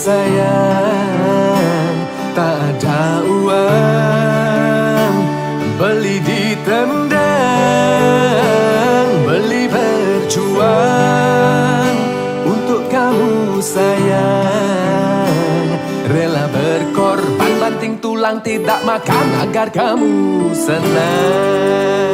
sayang, tak ada uang beli ditendang, beli berjuang untuk kamu sayang. Rela berkorban banting tulang tidak makan agar kamu senang.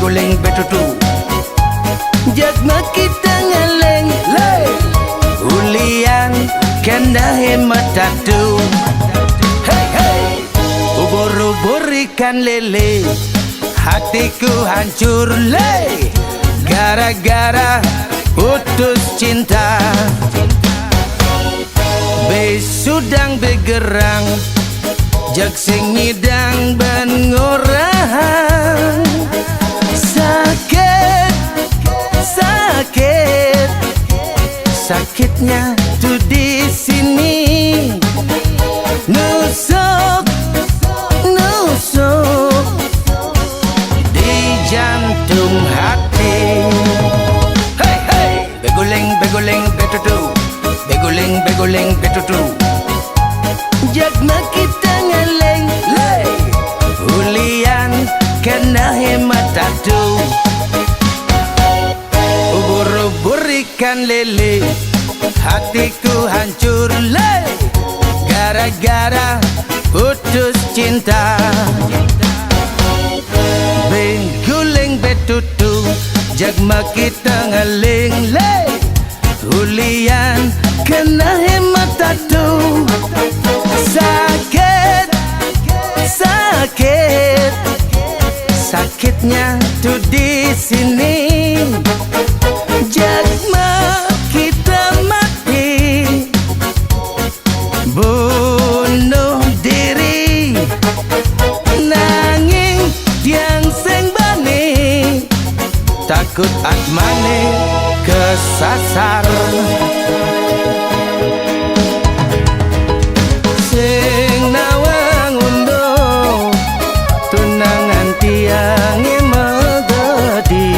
beguling betutu jagma kita ngeleng lay ulian kena hemat tatu hey hey ubur-ubur ikan lele hatiku hancur lay gara-gara putus cinta besudang begerang jak sing ngidang ban ngorang sakit sakit sakitnya tuh di sini nusuk nusuk di jantung hati hey hey beguling beguling betutu beguling beguling betutu jagma kita ngeleng lay ulian kena hemat tatu ubur-ubur ikan lele hatiku hancur lay gara-gara putus cinta beguling betutu jagma kita ngeleng lay ulian kena hemat tatu sakit sakit sakitnya tuh di sini jagma kita mati bunuh diri nanging tiang sing bani takut atmane kesasar sing nawang undo tunangan tiange megedi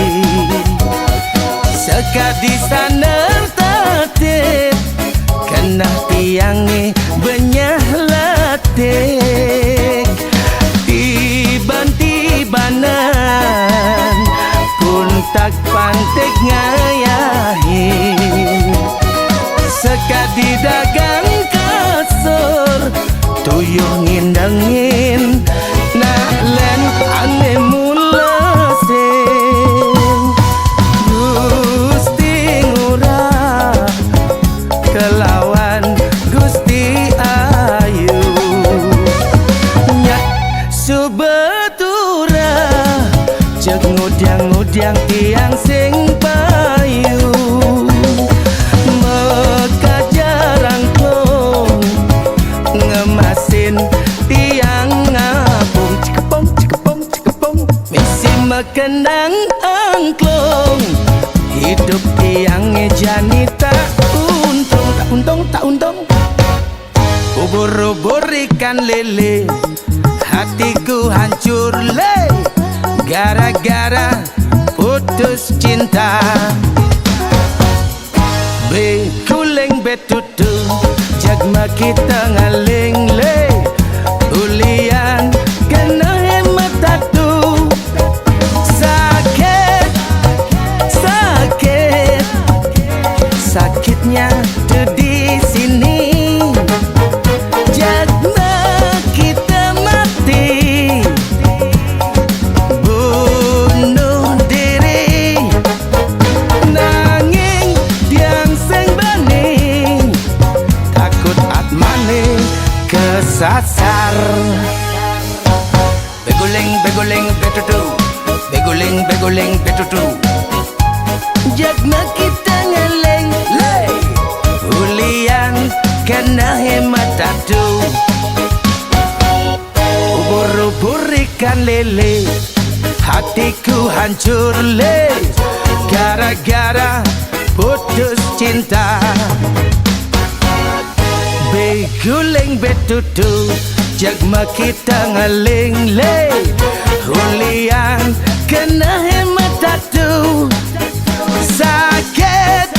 sekadi saner tatit kena tiange benyah latik tiban-tibanan pun tak pantek ngayahin sekadi dagang kasur tuyuh ngindengin nak len ane mulasing Gusti ngurah kelawan Gusti ayu nyak subetura cek ngudang-ngudang tiang sing payu meka jarang plong ngemasin tiang ngapung cikepong cikepong cikepong misi mekendang angklong hidup tiangnya jani tak untung tak untung ubur-ubur ikan lele hatiku hancur le gara-gara putus cinta beguling betutu jagma kita ngaling le ulian kena hemat tatu sakit sakit sakitnya tuh di sini jagma kita mati bunuh diri nanging tiang sing bani takut atmane kesasar beguling beguling betutu beguling beguling betutu jagma kita ngeleng lay ulian kena hemat tatu ubur-ubur ikan lele hatiku hancur le gara-gara putus cinta beguling betutu jagma kita ngeling le ulian kena hemat tatu sakit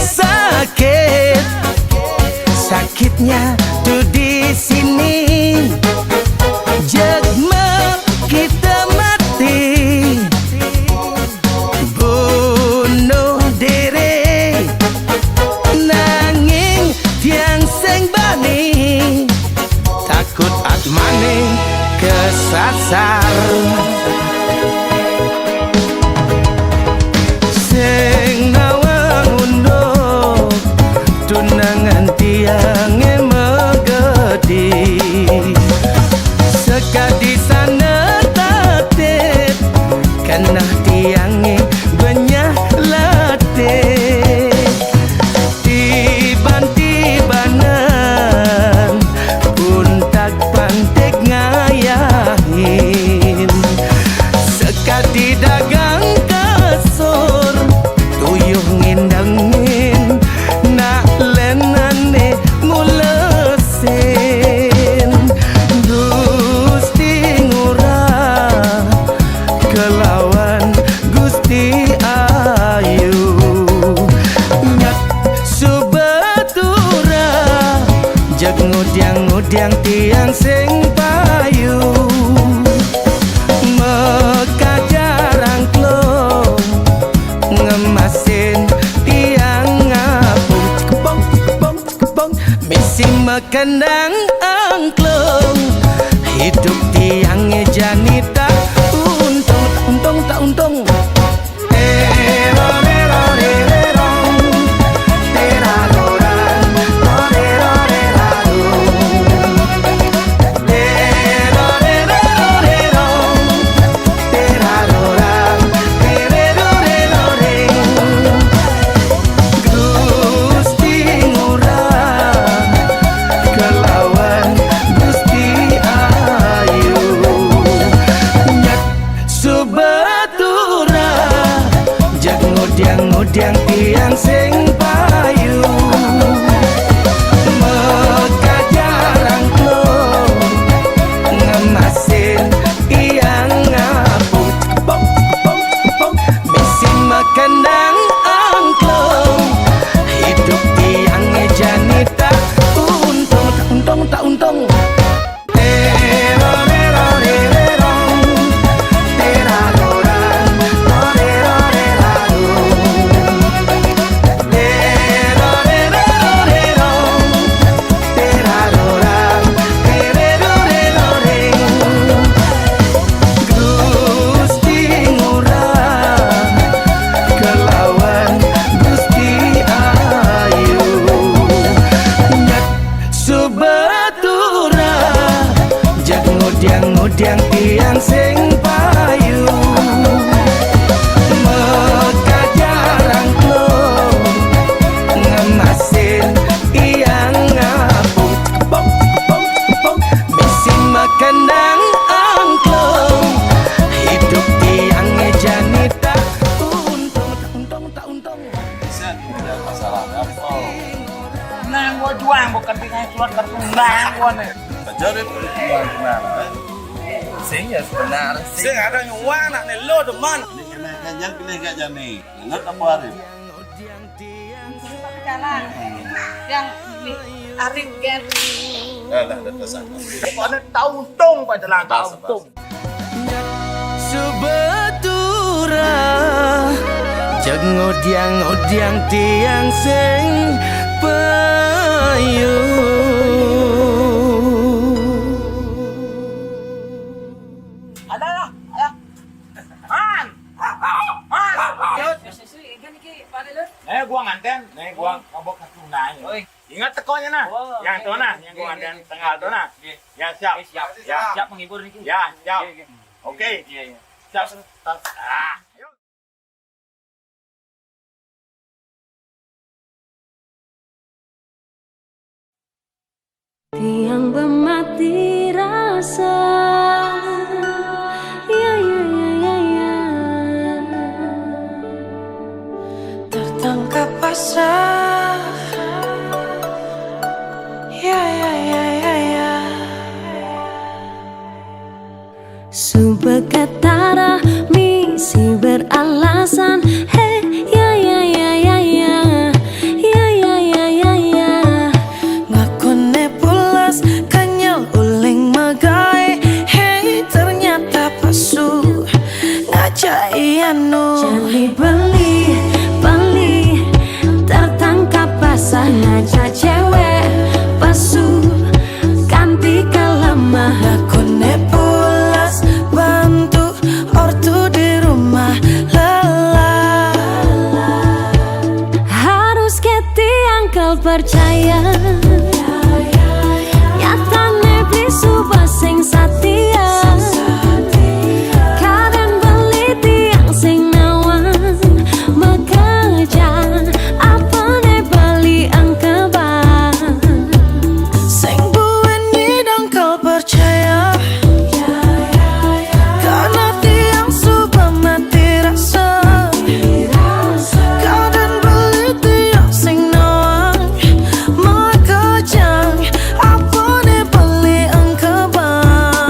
sakit sakitnya tuh di sini jagma kita mati bunuh diri nanging tiang sing bani takut atmane kesasar ngodiang tiang sing payu Mekah jarang klong ngemasin tiang ngapung Cikebong, cikebong, cikebong misi mekendang angklung hidup tiangnya janita untung, untung, tak untung ngodiang tiang sing payu Mekah jarang klong ngemasin tiang ngapung Cikebong, cikebong, cikebong misi mekendang angklung hidup tiangnya janita untung, tak untung, tak untung ngodiang tiang sing payu Mekah jarang klong ngemasin tiang ngapung Cikebong, cikebong, cikebong misi mekendang angklung hidup tiangnya janita untung, tak untung, tak untung masalah gampang. Nang gua juang bukan tinggal surat kartu nang gua nih. Jadi juang gimana? Sing ya sebenarnya sing ada yang wana nih lo teman. Ini kan yang nih. Ingat apa Arif? Jalan yang Arif kan. Lah dasar. Pokoknya tauntung pada lah tauntung. Sebetura jag ngodiang tiang sing payu Gua nganten, gua ngobok ke tunai. Ingat tekonya nah, yang itu nah, yang gua nganten tengah itu nah. Ya siap, siap menghibur nih. Ya siap, oke. Siap. Tiang bermati rasa, ya. Tertangkap basah, ya. Subekatara misi beralasan, hey, ya. Ngakone pulas kenyal uling magai, hey ternyata pasu ngajai anu. Jali beli tertangkap basah ngajak cewek pasu ganti kalama. Ngakone pulas bantu ortu di rumah lelah. Harus ketiang kau percaya. Nyatane bisu basing satia. Kadang beli tiang sing nawang bekerja. Apa ne beli angkebang. sing bueni dong kau percaya karena tiang suka mati rasa. Kadang beli tiang sing nawang mau kejang apa ne beli angkebang.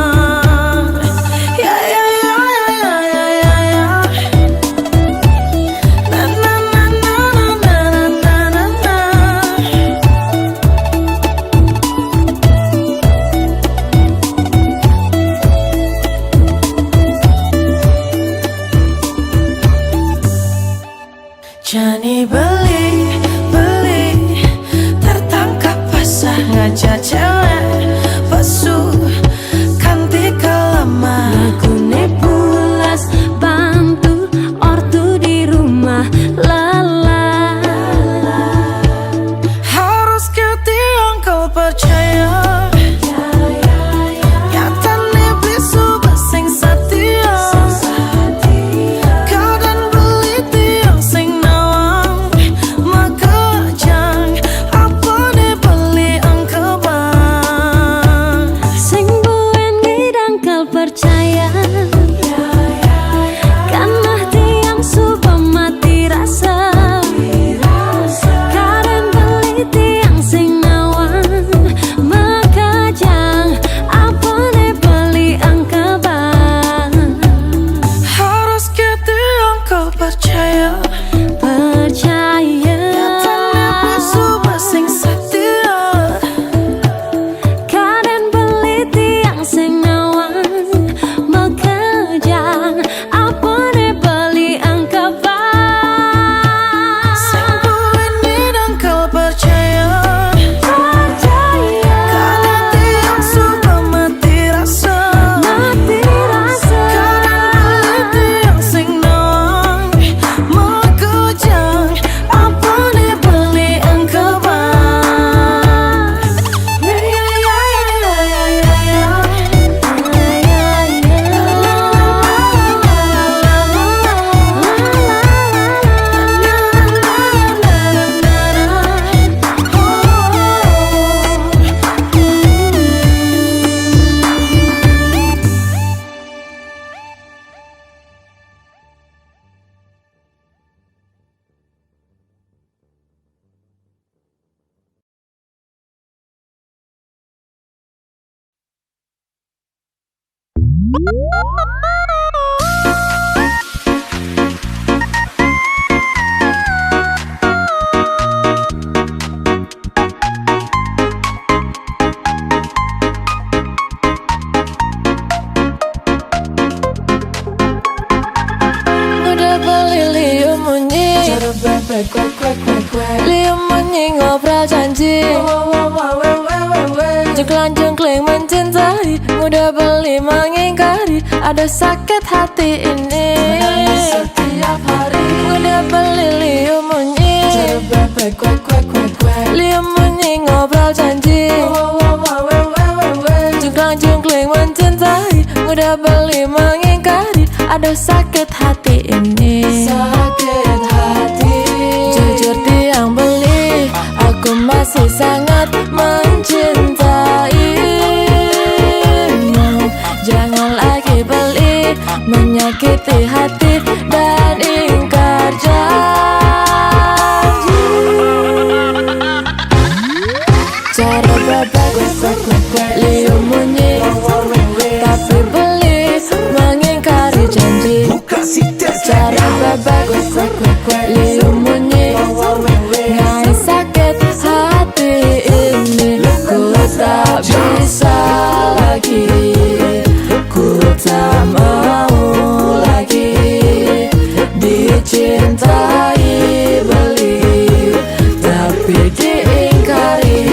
munyi ngobrol janji jengklang-jengkling mencintai, mudah beli mengingkari, ada sakit hati ini setiap hari. Mudah beli liu munyi liu munyi ngobrol janji jengklang-jengkling mencintai, mudah beli mengingkari, ada sakit hati ini sakit hati. Jujur tiang beli, aku masih sangat mencintaimu. Jangan lagi beli, menyakiti hati dan ingkar janji. Cara bebek liu munyi, tapi beli mengingkari janji. Cara bebek liu munyi, ngai sakit hati ini. Ku tak bisa lagi, ku tak mau lagi dicintai beli, tapi diingkari.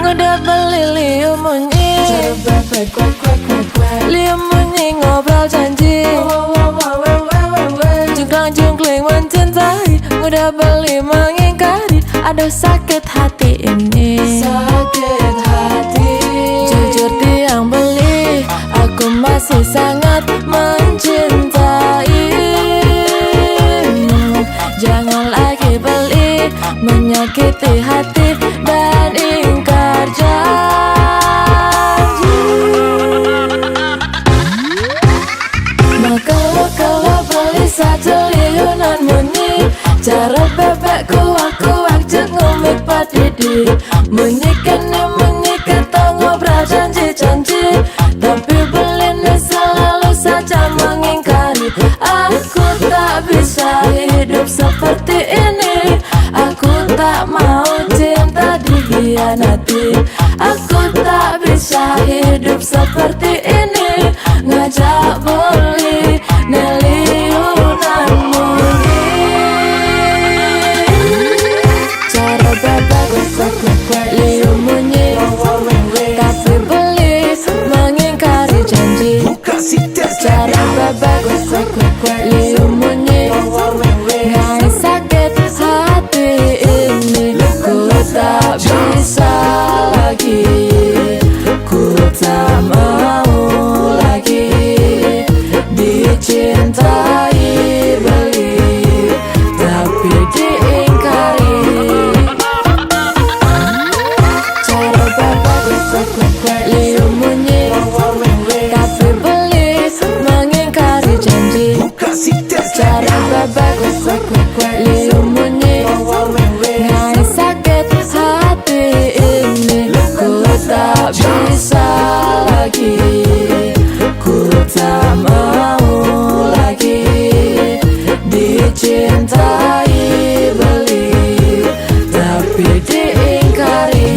Udah beli liu munyi liu munyi ngobrol janji jengklang-jengkling mencintai, mudah beli mengingkari, ada sakit hati ini sakit hati. Jujur tiang beli, aku masih sangat mencintaimu. Jangan lagi beli, menyakiti hati dan ingkar janji. Maka kalau beli satu liunan munyi, cara bebek kuak-kuak jeng ngomik padidi. Munyi kene munyi kata ngobrol janji-janji, tapi beli selalu saja mengingkari. Aku tak bisa hidup seperti ini, aku tak mau cinta dikhianati. Aku tak bisa hidup seperti ini, ngajak beli neliunan munyi. Cara bebek liu munyi, tapi beli mengingkari janji. Cara bebek liu munyi, ngai sakit hati ini. Ku tak bisa lagi, ku tak mau lagi dicintai beli, tapi diingkari. Cara bebek liu munyi, tapi beli mengingkari janji. Cara bebek liu munyi, ngai sakit hati ini. Ku tak bisa lagi, ku tak mau lagi dicintai beli, tapi diingkari.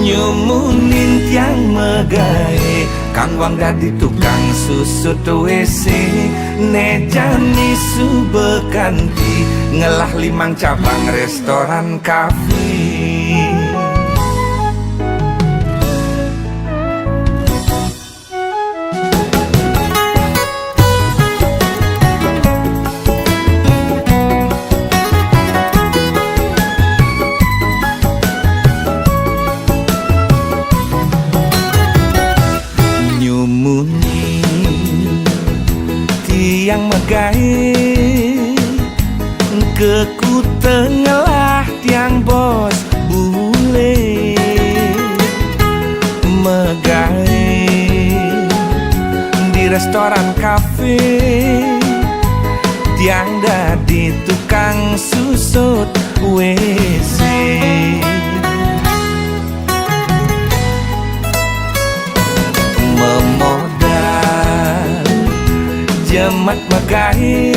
Nyumunin tiang megae, kang wang dadi tukang susut WC. Nejani subekanti, ngelah 5 cabang restoran kafe. tiang megai keku tengah tiang bos bule megai di restoran kafe tiang dadi tukang susut WC memodal jemat megai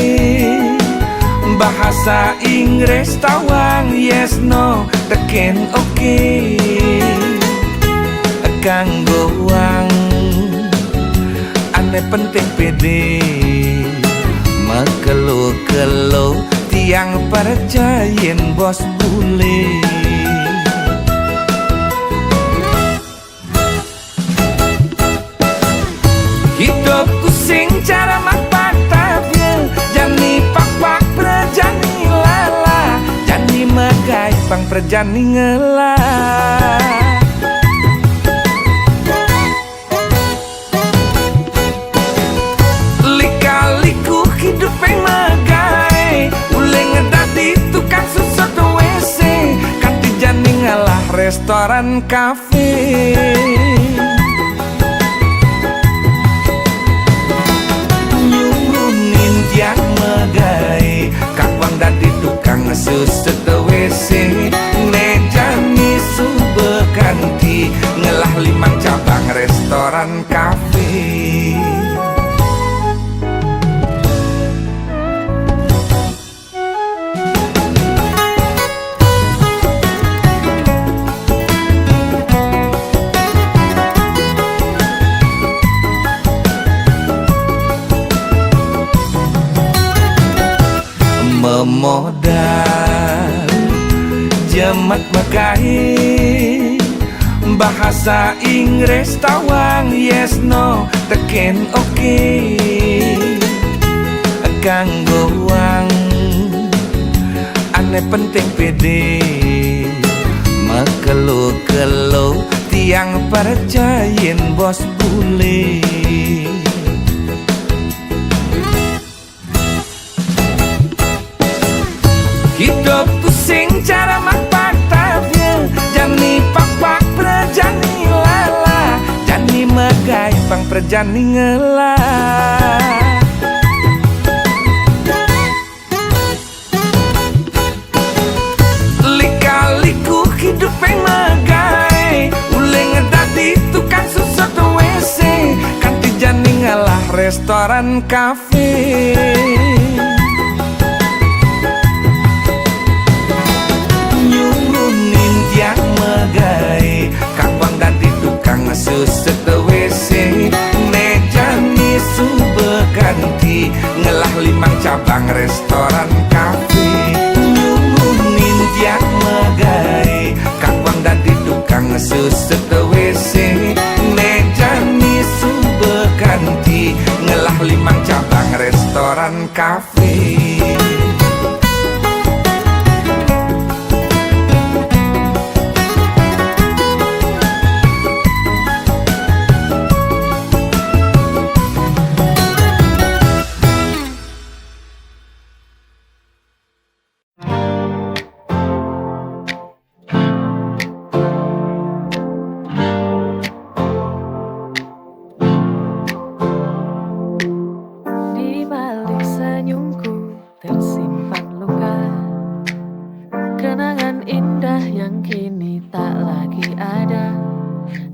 bahasa Inggris tawang yes no teken oke kanggo wang ane penting pede makelo-kelo tiang percayain bos bule hidupku sing cara mapak tabel jani papak perjani lala jani megai pang perjani ngelah hidup yang megai ule ngedadi tukang susut WC kanti jani ngalah restoran kafe nyurunin tiang megai kakwang dadi tukang susut WC nejani sube kanti ngelah 5 cabang restoran kafe memodal jemat megai bahasa Inggris tawang yes no teken oke kanggo wang ane penting pede makelo-kelo tiang percayain bos bule hidupku sing cara mapak tabel jani papak perjani lala jani megai pang perjani ngelah lika-liku hidup yang megai ule ngedadi tukang susut WC kanti jani ngalah restoran kafe tiang megai kakwang dadi tukang susut WC nejani sube kanti ngelah 5 cabang restoran kafe nyurunin tiang megai kakwang dadi tukang susut WC nejani sube kanti ngelah 5 cabang restoran kafe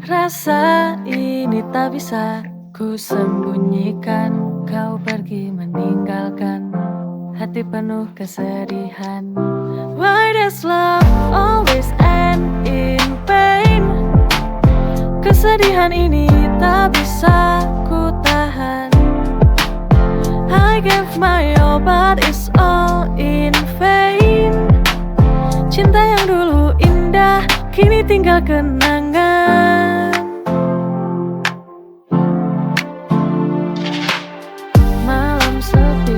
Rasa ini tak bisa ku sembunyikan. Kau pergi meninggalkan hati penuh kesedihan. Why does love always end in pain? Kesedihan ini tak bisa ku tahan. I gave my all but it's all in vain. Cinta yang dulu indah kini tinggal kenangan. Malam sepi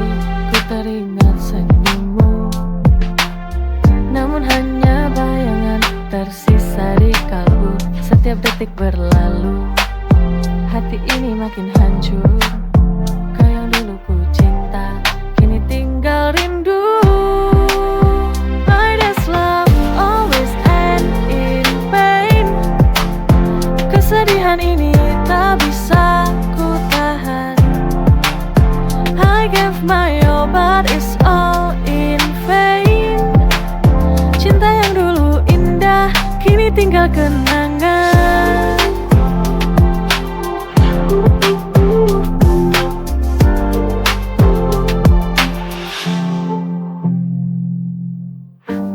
ku teringat senyummu, namun hanya bayangan tersisa di kalbu. Setiap detik berlalu, hati ini makin hancur. Kau yang dulu ku cinta my all but it's all in vain. Cinta yang dulu indah kini tinggal kenangan.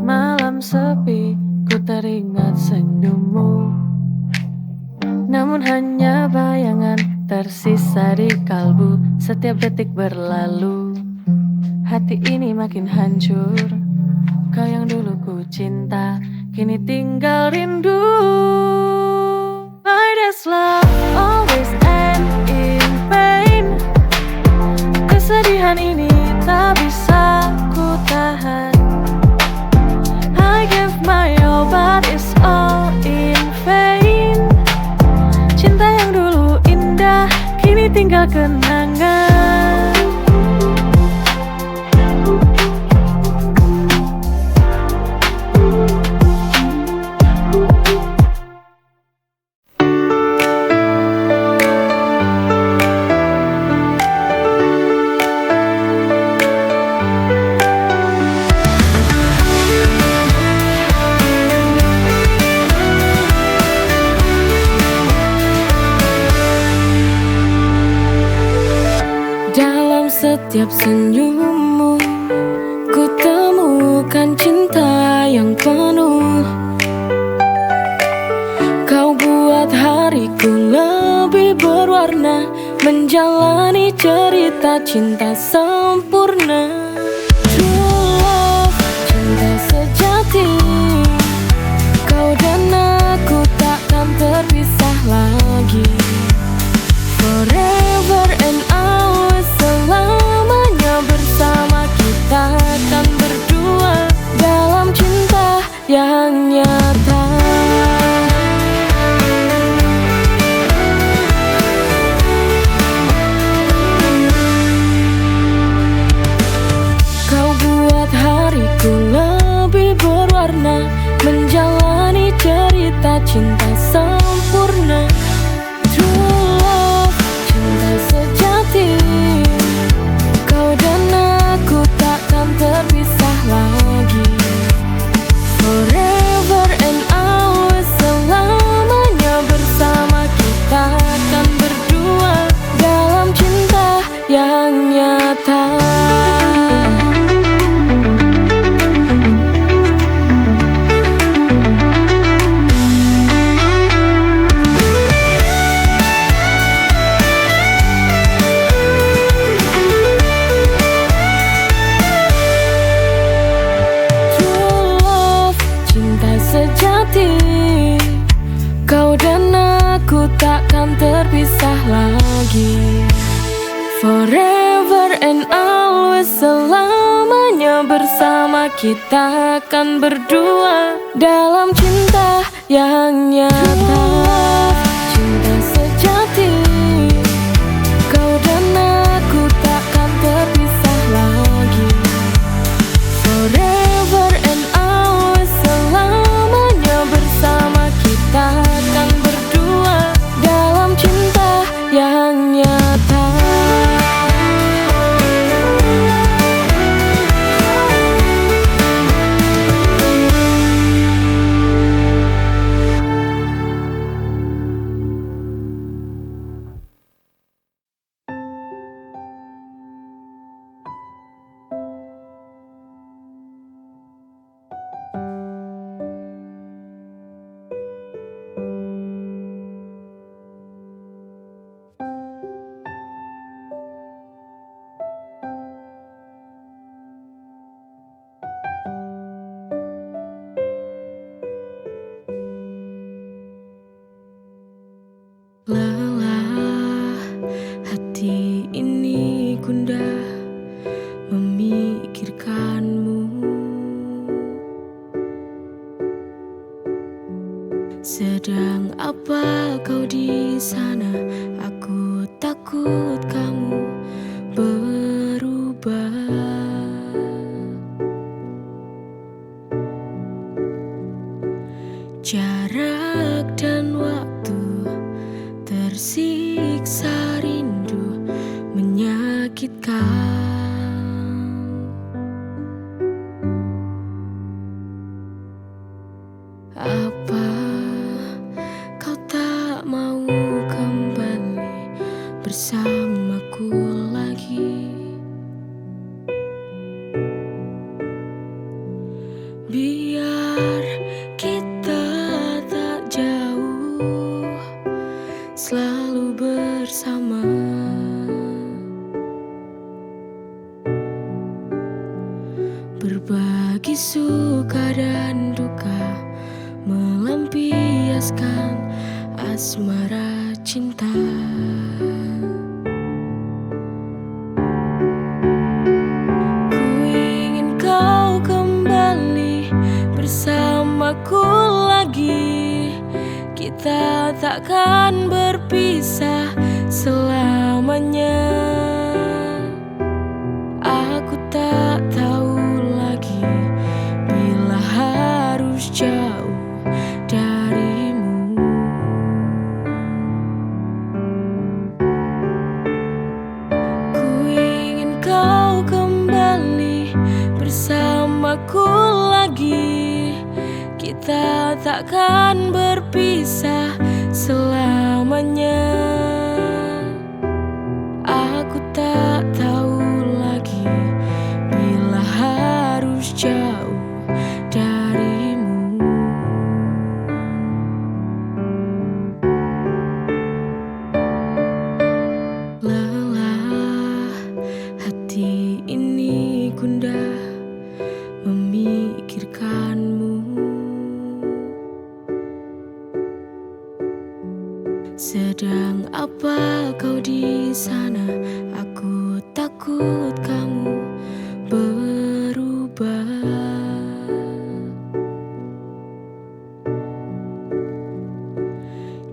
Malam sepi, ku teringat senyummu, namun hanya bayangan tersisa di kalbu. Setiap detik berlalu, hati ini makin hancur. Kau yang dulu ku cinta, kini tinggal rindu. My days love always end in pain. Kesedihan ini tak bisa ku tahan. I give my all but it's all in vain. Cinta yang dulu indah kini tinggal kenangan. Dalam setiap senyummu, ku temukan cinta yang penuh. Kau buat hariku lebih berwarna, menjalani cerita cinta sempurna. True love, cinta sejati. Kau dan aku takkan terpisah lagi. Forever and always, selamanya bersama kita akan berdua dalam cinta yang nyata. Kau buat hariku lebih berwarna, menjalani cerita cinta sempurna. True love, cinta sejati. Kau dan aku takkan terpisah lagi. Forever and always, selamanya bersama kita akan berdua dalam cinta yang nyata. Kau dan aku takkan terpisah lagi. Forever and always, selamanya bersama kita akan berdua dalam cinta yang nyata. Cinta sejati. Kau dan aku takkan terpisah lagi. Forever and always, selamanya bersama kita akan berdua dalam cinta yang nyata. Berbagi suka dan duka, melampiaskan asmara cinta. Ku ingin kau kembali bersamaku lagi. Kita takkan berpisah selamanya. Aku tak tahu lagi bila harus jauh darimu. Ku ingin kau kembali bersamaku lagi. Kita takkan berpisah selamanya. Aku tak tahu lagi bila harus jauh darimu. Lelah hati ini gundah memikirkanmu. Sedang apa kau di sana? Aku takut kamu berubah.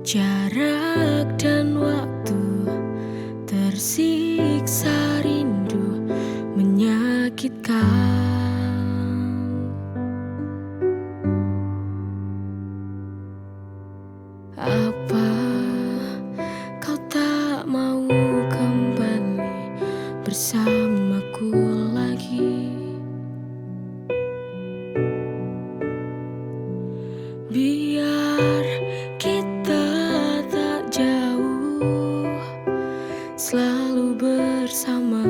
Jarak dan waktu, tersiksa rindu menyakitkan. Apa kau tak mau kembali bersamaku lagi? Biar kita tak jauh, selalu bersama.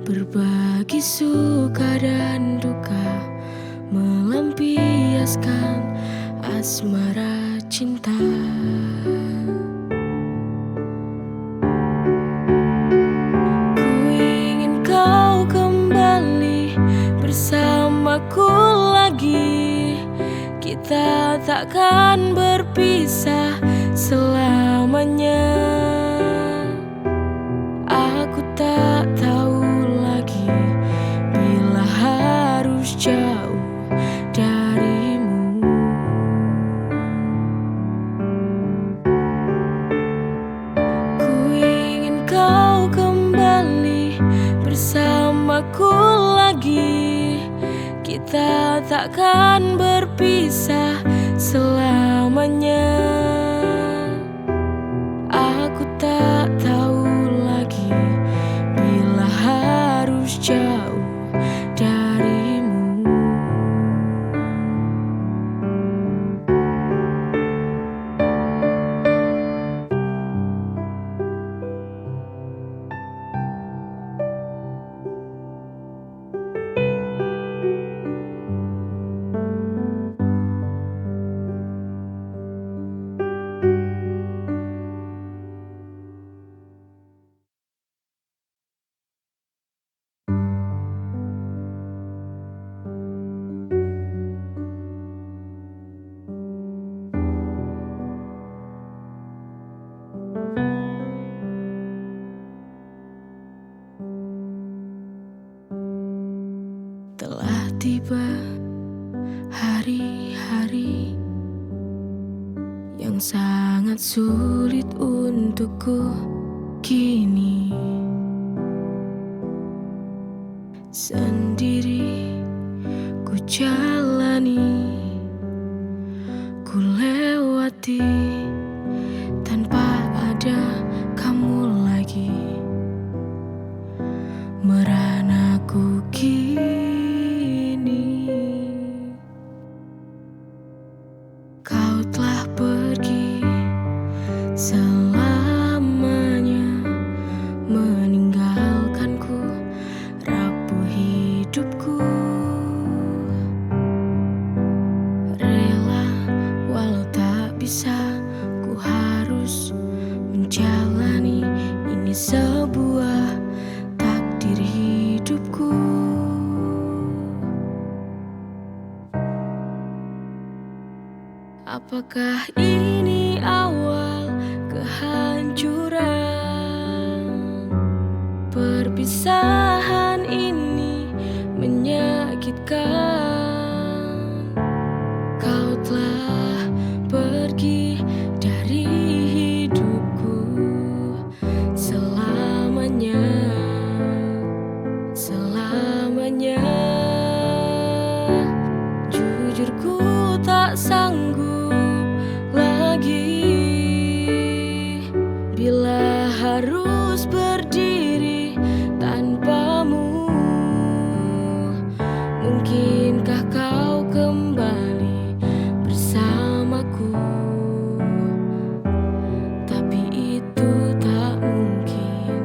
Berbagi suka dan duka, melampiaskan asmara cinta. Ku ingin kau kembali bersamaku lagi. Kita takkan berpisah selamanya. Aku tak tahu lagi bila harus jauh darimu. Ku ingin kau kembali bersamaku lagi. Kita takkan berpisah selamanya. Aku tak tahu lagi bila harus jauh darimu. Telah tiba hari-hari yang sangat sulit untukku kini. Sendiri ku jalani, ku lewati tanpa ada kamu lagi. Meranaku kini, kau telah pergi selamanya, meninggalkanku rapuh hidupku. Rela walau tak bisa, ku harus menjalani ini sebuah Apakah ini awal kehancuran? Perpisahan ini menyakitkan. Kau telah pergi dari hidupku selamanya, selamanya. Jujur ku tak sanggup lagi bila harus berdiri tanpamu. Mungkinkah kau kembali bersamaku? Tapi itu tak mungkin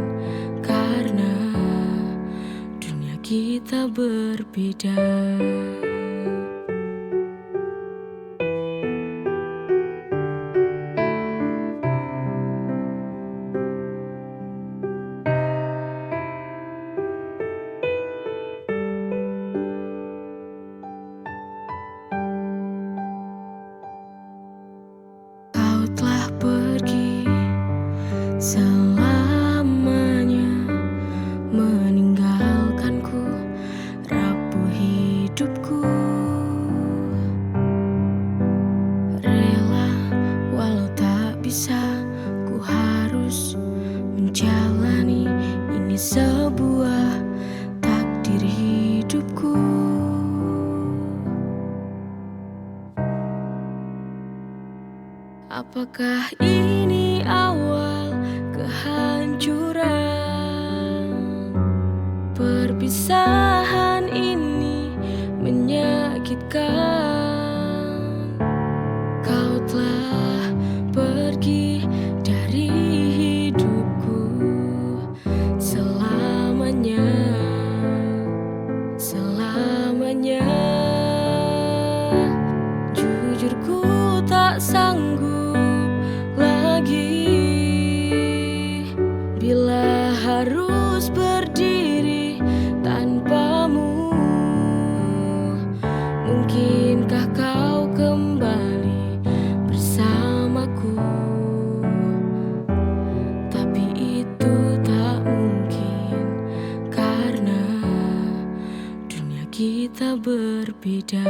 karena dunia kita berbeda. Kau telah pergi selamanya, meninggalkanku rapuh hidupku. Rela walau tak bisa, ku harus menjalani ini sebuah takdir hidupku. Apakah ini awal kehancuran? Perpisahan ini menyakitkan. Kau telah pergi dari hidupku selamanya, selamanya. Jujur ku tak sanggup lagi bila harus berdiri tanpamu. Mungkinkah kau kembali bersamaku? Tapi itu tak mungkin karena dunia kita berbeda.